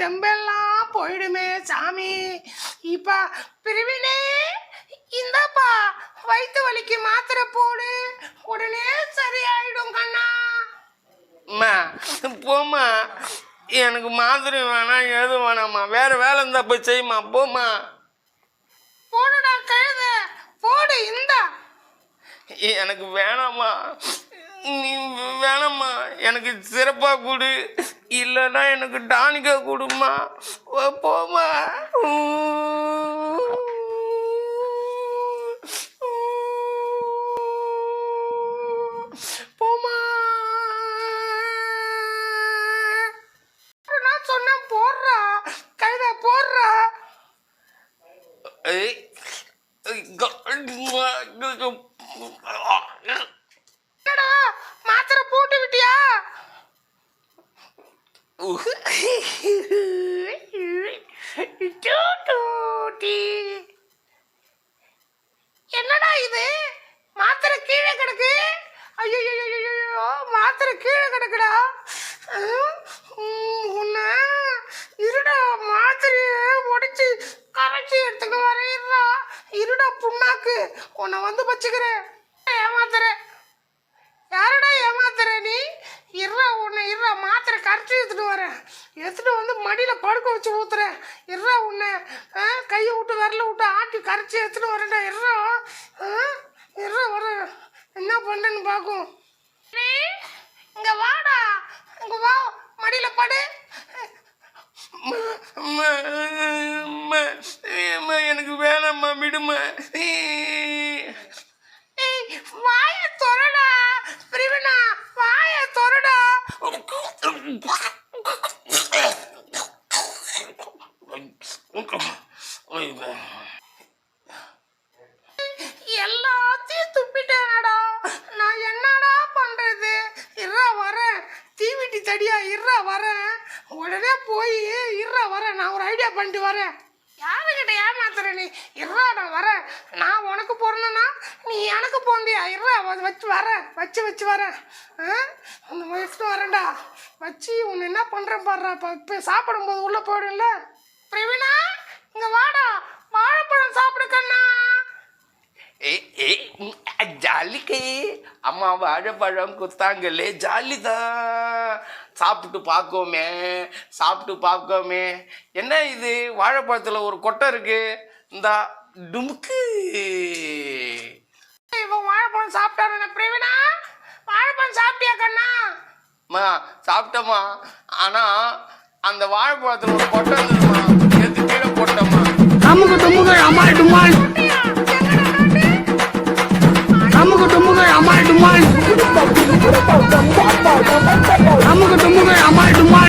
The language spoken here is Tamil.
தெம்பெல்லாம் போயிடுமே சாமி. இப்ப பிரவீனே, இந்தாப்பா வயிற்று வலிக்கு மாத்திரை போடு, உடனே சரியாயிடும் கண்ணா. அம்மா போம்மா, எனக்கு மாத்திரை வேணாம் எதுவும் வேணாம்மா, வேற வேலை இருந்தா போய் செய்யுமா, போம்மா. போடுடா கழுத, போடு. இந்தா. எனக்கு வேணாம்மா, நீ வேணாம்மா, எனக்கு சிறப்பா கொடு, இல்லைன்னா எனக்கு டானிக்கா கொடுமா, போம்மா. போமா. நான் சொன்னேன் போடுறா கழுத, போடுறா. என்னடா மாத்திரை போட்டு விட்டியா? என்னடா இது, மாத்திரை கீழே கிடக்கு. ஐயோ மாத்திரை கீழே கிடக்குடா. உன்ன இருடா, மாத்திரைய உடைச்சு கரைச்சி எடுத்துக்க வரையிடா. இருடா புண்ணாக்கு, உன்னை வந்து வச்சுக்கிறேன். ஏமாத்துற, யாரடா ஏமாத்துற நீ? இருடா, உன்னை இருடா, மாத்திரை கரைச்சி எடுத்துட்டு வரேன். எடுத்துட்டு வந்து மடியில் படுக்க வச்சு ஊத்துறேன். இருடா, உன்னை கையை விட்டு விரல விட்டு ஆட்டி கரைச்சி எடுத்துட்டு வரேன்டா. இருடா இருடா வரேன், என்ன பண்ணுறேன்னு பார்க்கும். இங்க வாடா, இங்க வா, மடியில படு. எனக்கு வேணாம்மா, விடுமா. வாய தொறடா பிரவீனா, வாய தொறடா. எல்லாத்தையும் துப்பிட்டேனடா, நான் என்னடா பண்றது? இருடா வரேன், தீவிட்டி தடியா, இருடா வரேன், உடனே போய் இருடா வரேன், நான் ஒரு ஐடியா பண்ணிட்டு வரேன். யாருக்கிட்ட ஏமாத்துற நீ? இருடா நான் வரேன், நான் உனக்கு போறேன்னா நீ எனக்கு போந்தியா? இருடா வச்சு வரேன், வச்சு வரேன், வச்சுட்டு வரேன்டா. வச்சு உன்னை என்ன பண்ணுறேன் பாடுறா. இப்போ சாப்பிடும்போது உள்ளே போயிடும்ல. பிரவீனா இங்க வாடா, வாழைப்பழம் சாப்பிடு கண்ணா. ஜாலிக்கு அம்மா வாழைப்பழம் குத்தாங்களே, ஜாலி தான். சாப்பிட்டு பார்க்கோமே. என்ன இது, வாழைப்பழத்தில் ஒரு கொட்டை இருக்கு, இந்த டுமுக்கு. இவன் வாழைப்பழம் சாப்பிட்டாரு. பிரவீனா, வாழைப்பழம் சாப்பிட்டியா கண்ணா? அம்மா சாப்பிட்டம்மா, ஆனால் அந்த வாழைப்பழத்தில் ஒரு கொட்டை இருந்ததுமா, எடுத்து கீழே போட்டோம்மா. அம்முக்கு தும்முக்கு அம்மாள் டும்மாள்.